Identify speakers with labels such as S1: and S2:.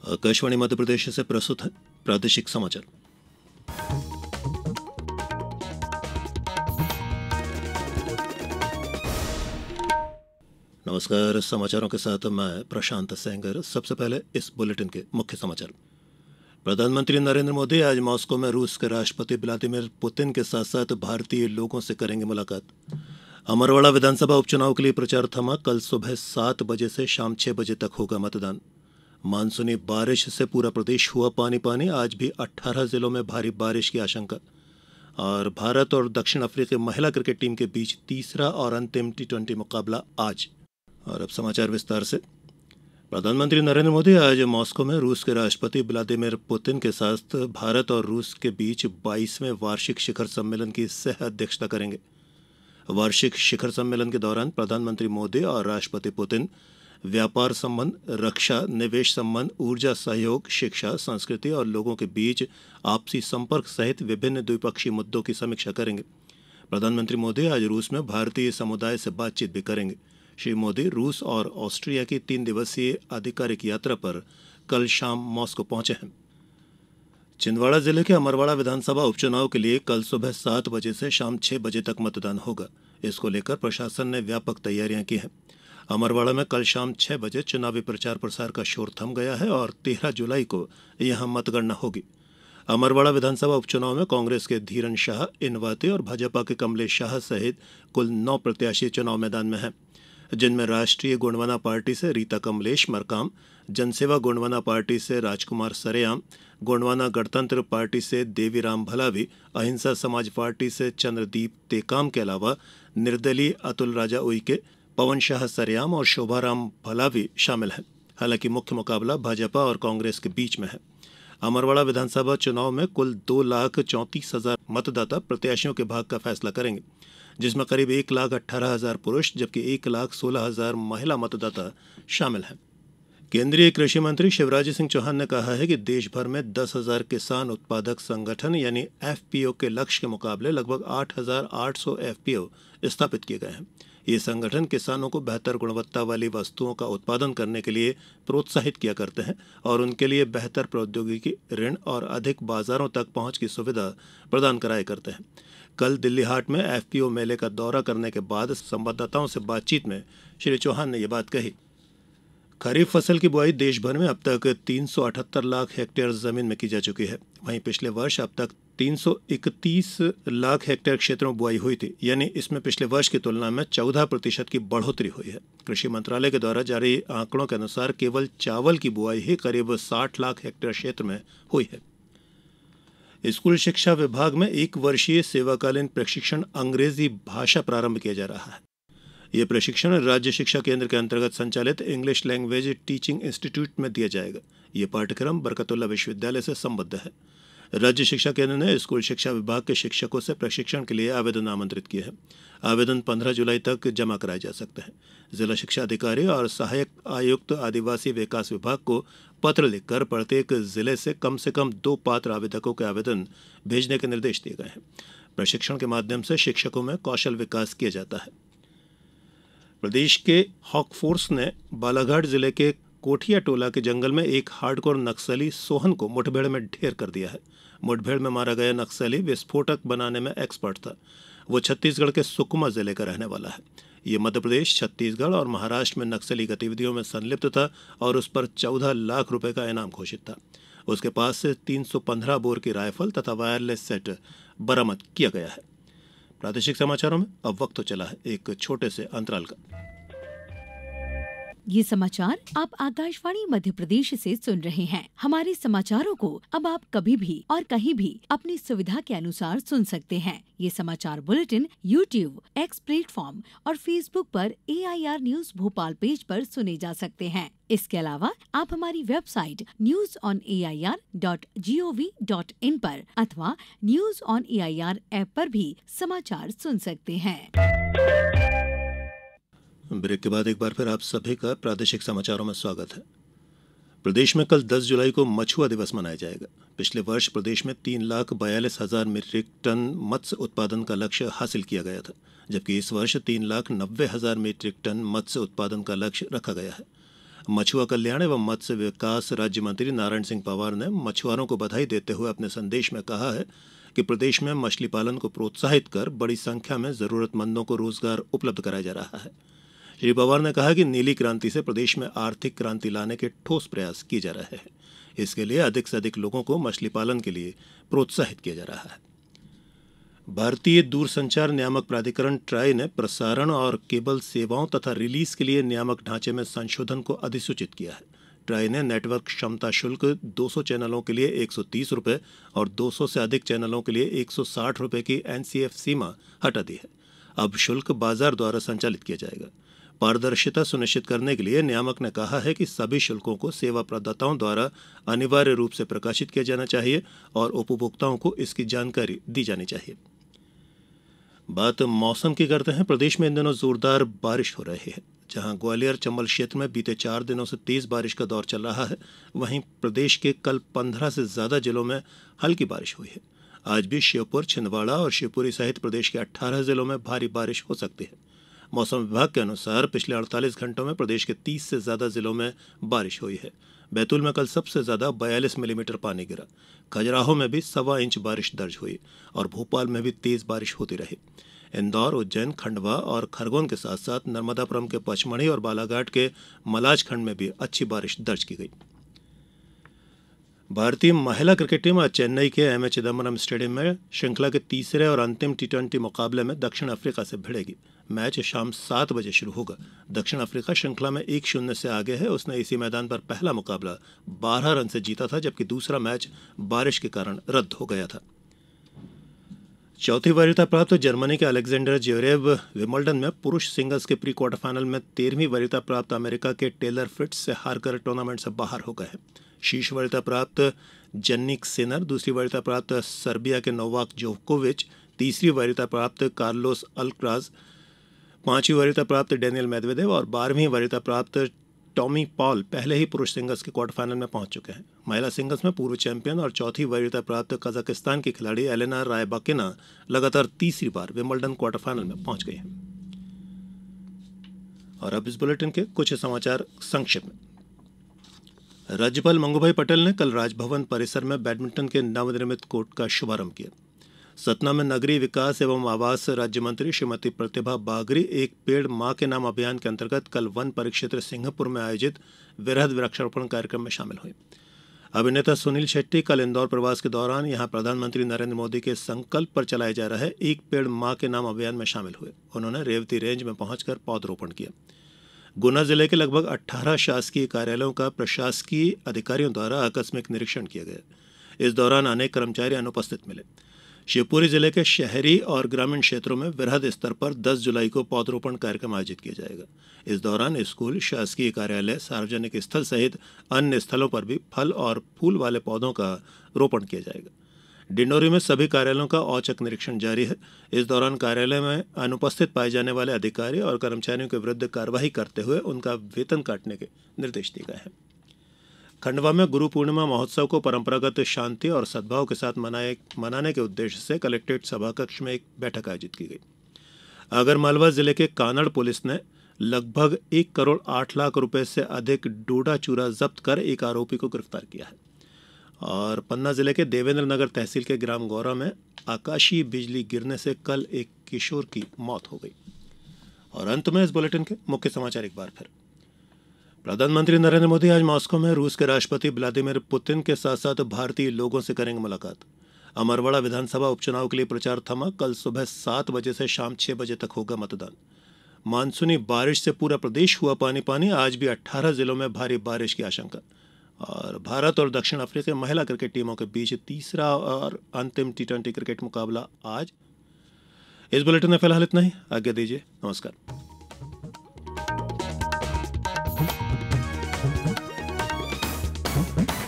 S1: आकाशवाणी मध्य प्रदेश से प्रस्तुत है प्रादेशिक समाचार। नमस्कार, समाचारों के साथ मैं प्रशांत सेंगर। सबसे पहले इस बुलेटिन के मुख्य समाचार। प्रधानमंत्री नरेंद्र मोदी आज मॉस्को में रूस के राष्ट्रपति व्लादिमीर पुतिन के साथ साथ भारतीय लोगों से करेंगे मुलाकात। अमरवाड़ा विधानसभा उपचुनाव के लिए प्रचार थमा। कल सुबह 7 बजे से शाम 6 बजे तक होगा मतदान। मानसूनी बारिश से पूरा प्रदेश हुआ पानी पानी। आज भी 18 जिलों में भारी बारिश की आशंका। और भारत और दक्षिण अफ्रीकी महिला क्रिकेट टीम के बीच तीसरा और अंतिम T20 मुकाबला आज। और अब समाचार विस्तार से। प्रधानमंत्री नरेंद्र मोदी आज मॉस्को में रूस के राष्ट्रपति व्लादिमीर पुतिन के साथ भारत और रूस के बीच 22वें वार्षिक शिखर सम्मेलन की सह अध्यक्षता करेंगे। वार्षिक शिखर सम्मेलन के दौरान प्रधानमंत्री मोदी और राष्ट्रपति पुतिन व्यापार संबंध, रक्षा, निवेश संबंध, ऊर्जा सहयोग, शिक्षा, संस्कृति और लोगों के बीच आपसी संपर्क सहित विभिन्न द्विपक्षीय मुद्दों की समीक्षा करेंगे। प्रधानमंत्री मोदी आज रूस में भारतीय समुदाय से बातचीत भी करेंगे। श्री मोदी रूस और ऑस्ट्रिया की 3 दिवसीय आधिकारिक यात्रा पर कल शाम मॉस्को पहुंचे हैं। छिंदवाड़ा जिले के अमरवाड़ा विधानसभा उपचुनाव के लिए कल सुबह 7 बजे से शाम 6 बजे तक मतदान होगा। इसको लेकर प्रशासन ने व्यापक तैयारियां की हैं। अमरवाड़ा में कल शाम 6 बजे चुनावी प्रचार प्रसार का शोर थम गया है और 13 जुलाई को यहां मतगणना होगी। अमरवाड़ा विधानसभा उपचुनाव में कांग्रेस के धीरन शाह इनवाते और भाजपा के कमलेश शाह सहित कुल 9 प्रत्याशी चुनाव मैदान में हैं, जिनमें राष्ट्रीय गोंडवाना पार्टी से रीता कमलेश मरकाम, जनसेवा गोंडवाना पार्टी से राजकुमार सरेयाम, गोंडवाना गणतंत्र पार्टी से देवीराम भलावी, अहिंसा समाज पार्टी से चंद्रदीप तेकाम के अलावा निर्दलीय अतुल राजा उइके, पवन शाह सरेयाम और शोभाराम भलावी शामिल हैं। हालांकि मुख्य मुकाबला भाजपा और कांग्रेस के बीच में है। अमरवाड़ा विधानसभा चुनाव में कुल 2,34,000 मतदाता प्रत्याशियों के भाग्य का फैसला करेंगे, जिसमें करीब 1,18,000 पुरुष जबकि 1,16,000 महिला मतदाता शामिल हैं। केंद्रीय कृषि मंत्री शिवराज सिंह चौहान ने कहा है कि देश भर में 10,000 किसान उत्पादक संगठन यानी FPO के लक्ष्य के मुकाबले लगभग 8,800 FPO स्थापित किए गए हैं। ये संगठन किसानों को बेहतर गुणवत्ता वाली वस्तुओं का उत्पादन करने के लिए प्रोत्साहित किया करते हैं और उनके लिए बेहतर प्रौद्योगिकी, ऋण और अधिक बाजारों तक पहुंच की सुविधा प्रदान कराया करते हैं। कल दिल्ली हाट में FPO मेले का दौरा करने के बाद संवाददाताओं से बातचीत में श्री चौहान ने ये बात कही। खरीफ फसल की बुआई देश भर में अब तक 378 लाख हेक्टेयर जमीन में की जा चुकी है। वहीं पिछले वर्ष अब तक 331 लाख हेक्टेयर क्षेत्रों में बुआई हुई थी, यानी इसमें पिछले वर्ष की तुलना में 14% की बढ़ोतरी हुई है। कृषि मंत्रालय के द्वारा जारी आंकड़ों के अनुसार केवल चावल की बुआई ही करीब 60 लाख हेक्टेयर क्षेत्र में हुई है। स्कूल शिक्षा विभाग में 1 वर्षीय सेवाकालीन प्रशिक्षण अंग्रेजी भाषा प्रारंभ किया जा रहा है। यह प्रशिक्षण राज्य शिक्षा केंद्र के अंतर्गत संचालित इंग्लिश लैंग्वेज टीचिंग इंस्टीट्यूट में दिया जाएगा। यह पाठ्यक्रम बरकतुल्ला विश्वविद्यालय से संबद्ध है। राज्य शिक्षा केंद्र ने स्कूल शिक्षा विभाग के शिक्षकों से प्रशिक्षण के लिए आवेदन आमंत्रित किए हैं। आवेदन 15 जुलाई तक जमा कराए जा सकते हैं। जिला शिक्षा अधिकारी और सहायक आयुक्त आदिवासी विकास विभाग को पत्र लिखकर प्रत्येक जिले से कम 2 पात्र आवेदकों के आवेदन भेजने के निर्देश दिए गए हैं। प्रशिक्षण के माध्यम से शिक्षकों में कौशल विकास किया जाता है। प्रदेश के हॉक फोर्स ने बालाघाट जिले के कोठिया टोला के जंगल में एक हार्डकोर नक्सली सोहन को मुठभेड़ में ढेर कर दिया है। मुठभेड़ में मारा गया नक्सली विस्फोटक बनाने में एक्सपर्ट था। वो छत्तीसगढ़ के सुकमा जिले का रहने वाला है। ये मध्य प्रदेश, छत्तीसगढ़ और महाराष्ट्र में नक्सली गतिविधियों में संलिप्त था और उस पर 14 लाख रुपए का इनाम घोषित था। उसके पास से 315 बोर की राइफल तथा वायरलेस सेट बरामद किया गया है। प्रादेशिक समाचारों में अब वक्त तो चला है एक छोटे से अंतराल का।
S2: ये समाचार आप आकाशवाणी मध्य प्रदेश से सुन रहे हैं। हमारे समाचारों को अब आप कभी भी और कहीं भी अपनी सुविधा के अनुसार सुन सकते हैं। ये समाचार बुलेटिन YouTube, X प्लेटफॉर्म और Facebook पर AIR न्यूज भोपाल पेज पर सुने जा सकते हैं। इसके अलावा आप हमारी वेबसाइट newsonair.gov.in पर अथवा न्यूज ऑन AIR ऐप पर भी समाचार सुन सकते हैं।
S1: ब्रेक के बाद एक बार फिर आप सभी का प्रादेशिक समाचारों में स्वागत है। प्रदेश में कल 10 जुलाई को मछुआ दिवस मनाया जाएगा। पिछले वर्ष प्रदेश में 3,42,000 मीट्रिक टन मत्स्य उत्पादन का लक्ष्य हासिल किया गया था, जबकि इस वर्ष 3,90,000 मीट्रिक टन मत्स्य उत्पादन का लक्ष्य रखा गया है। मछुआ कल्याण एवं मत्स्य विकास राज्य मंत्री नारायण सिंह पवार ने मछुआरों को बधाई देते हुए अपने संदेश में कहा है कि प्रदेश में मछली पालन को प्रोत्साहित कर बड़ी संख्या में जरूरतमंदों को रोजगार उपलब्ध कराया जा रहा है। श्री पवार ने कहा कि नीली क्रांति से प्रदेश में आर्थिक क्रांति लाने के ठोस प्रयास किए जा रहे हैं। इसके लिए अधिक से अधिक लोगों को मछली पालन के लिए प्रोत्साहित किया जा रहा है। भारतीय दूरसंचार नियामक प्राधिकरण ट्राई ने प्रसारण और केबल सेवाओं तथा रिलीज के लिए नियामक ढांचे में संशोधन को अधिसूचित किया है। ट्राई ने नेटवर्क क्षमता शुल्क 200 चैनलों के लिए 130 रुपये और 200 से अधिक चैनलों के लिए 160 रुपये की एनसीएफ सीमा हटा दी है। अब शुल्क बाजार द्वारा संचालित किया जाएगा। पारदर्शिता सुनिश्चित करने के लिए नियामक ने कहा है कि सभी शुल्कों को सेवा प्रदाताओं द्वारा अनिवार्य रूप से प्रकाशित किया जाना चाहिए और उपभोक्ताओं को इसकी जानकारी दी जानी चाहिए। बात मौसम की करते हैं। प्रदेश में इन दिनों जोरदार बारिश हो रही है। जहां ग्वालियर चंबल क्षेत्र में बीते 4 दिनों से तेज बारिश का दौर चल रहा है, वहीं प्रदेश के कल 15 से ज्यादा जिलों में हल्की बारिश हुई है। आज भी श्योपुर, छिंदवाड़ा और शिवपुरी सहित प्रदेश के 18 जिलों में भारी बारिश हो सकती है। मौसम विभाग के अनुसार पिछले 48 घंटों में प्रदेश के 30 से ज्यादा जिलों में बारिश हुई है। बैतूल में कल सबसे ज्यादा 42 मिलीमीटर पानी गिरा। खजुराहो में भी 1.25 इंच बारिश दर्ज हुई और भोपाल में भी तेज बारिश होती रही। इंदौर, उज्जैन, खंडवा और खरगोन के साथ साथ नर्मदापुरम के पचमढ़ी और बालाघाट के मलाजखंड में भी अच्छी बारिश दर्ज की गई। भारतीय महिला क्रिकेट टीम आज चेन्नई के एमए चिदम्बरम स्टेडियम में श्रृंखला के तीसरे और अंतिम टी20 मुकाबले में दक्षिण अफ्रीका से भिड़ेगी। मैच शाम 7 बजे शुरू होगा। दक्षिण अफ्रीका श्रृंखला में 1-0 से आगे है। उसने इसी मैदान पर पहला मुकाबला 12 रन से जीता था, जबकि दूसरा मैच बारिश के कारण रद्द हो गया था। चौथी वरीयता प्राप्त जर्मनी के अलेक्जेंडर ज्वेरेव विंबलडन में पुरुष सिंगल्स के प्री क्वार्टर फाइनल में 13वीं वरीयता प्राप्त अमेरिका के टेलर फिट्स से हारकर टूर्नामेंट से बाहर हो गए हैं। शीर्ष वरीयता प्राप्त जन्निक सिनर, दूसरी वरीयता प्राप्त सर्बिया के नोवाक जोकोविच, तीसरी वरीयता प्राप्त कार्लोस अल्कराज, 5वीं वरीयता प्राप्त डेनियल मेदवेदेव और 12वीं वरीयता प्राप्त टॉमी पॉल पहले ही पुरुष सिंगल्स के क्वार्टर फाइनल में पहुंच चुके हैं। महिला सिंगल्स में पूर्व चैंपियन और चौथी वरीयता प्राप्त कजाकिस्तान की खिलाड़ी एलेना रायबाकिना लगातार तीसरी बार विंबलडन क्वार्टर फाइनल में पहुंच गई हैं। और अब इस बुलेटिन के कुछ समाचार संक्षिप्त में। राज्यपाल मंगूभाई पटेल ने कल राजभवन परिसर में बैडमिंटन के नवनिर्मित कोर्ट का शुभारंभ किया। सतना में नगरीय विकास एवं आवास राज्य मंत्री श्रीमती प्रतिभा बागरी एक पेड़ मां के नाम अभियान के अंतर्गत कल वन परिक्षेत्र सिंहपुर में आयोजित वृहद वृक्षारोपण कार्यक्रम में शामिल हुए। अभिनेता सुनील शेट्टी कल इंदौर प्रवास के दौरान यहां प्रधानमंत्री नरेंद्र मोदी के संकल्प पर चलाए जा रहे एक पेड़ मां के नाम अभियान में शामिल हुए। उन्होंने रेवती रेंज में पहुंचकर पौधरोपण किया। गुना जिले के लगभग 18 शासकीय कार्यालयों का प्रशासकीय अधिकारियों द्वारा आकस्मिक निरीक्षण किया गया। इस दौरान अनेक कर्मचारी अनुपस्थित मिले। शिवपुरी जिले के शहरी और ग्रामीण क्षेत्रों में वृहद स्तर पर 10 जुलाई को पौधरोपण कार्यक्रम आयोजित किया जाएगा। इस दौरान स्कूल, शासकीय कार्यालय, सार्वजनिक स्थल सहित अन्य स्थलों पर भी फल और फूल वाले पौधों का रोपण किया जाएगा। डिंडोरी में सभी कार्यालयों का औचक निरीक्षण जारी है। इस दौरान कार्यालय में अनुपस्थित पाए जाने वाले अधिकारी और कर्मचारियों के विरुद्ध कार्रवाई करते हुए उनका वेतन काटने के निर्देश दिए गए हैं। खंडवा में गुरु पूर्णिमा महोत्सव को परंपरागत शांति और सद्भाव के साथ मनाने के उद्देश्य से कलेक्ट्रेट सभाकक्ष में एक बैठक आयोजित की गई। आगरमालवा जिले के कानड़ पुलिस ने लगभग 1 करोड़ 8 लाख रुपए से अधिक डोडा चूरा जब्त कर एक आरोपी को गिरफ्तार किया है। और पन्ना जिले के देवेंद्र नगर तहसील के ग्राम गौरा में आकाशीय बिजली गिरने से कल एक किशोर की मौत हो गई। और अंत में इस बुलेटिन के मुख्य समाचार एक बार फिर। प्रधानमंत्री नरेंद्र मोदी आज मॉस्को में रूस के राष्ट्रपति व्लादिमीर पुतिन के साथ साथ भारतीय लोगों से करेंगे मुलाकात। अमरवाड़ा विधानसभा उपचुनाव के लिए प्रचार थमा। कल सुबह 7 बजे से शाम 6 बजे तक होगा मतदान। मानसूनी बारिश से पूरा प्रदेश हुआ पानी पानी। आज भी 18 जिलों में भारी बारिश की आशंका। और भारत और दक्षिण अफ्रीका महिला क्रिकेट टीमों के बीच तीसरा और अंतिम टी20 क्रिकेट मुकाबला आज। इस बुलेटिन में फिलहाल इतना ही। आज्ञा दीजिए। नमस्कार।
S3: Huh?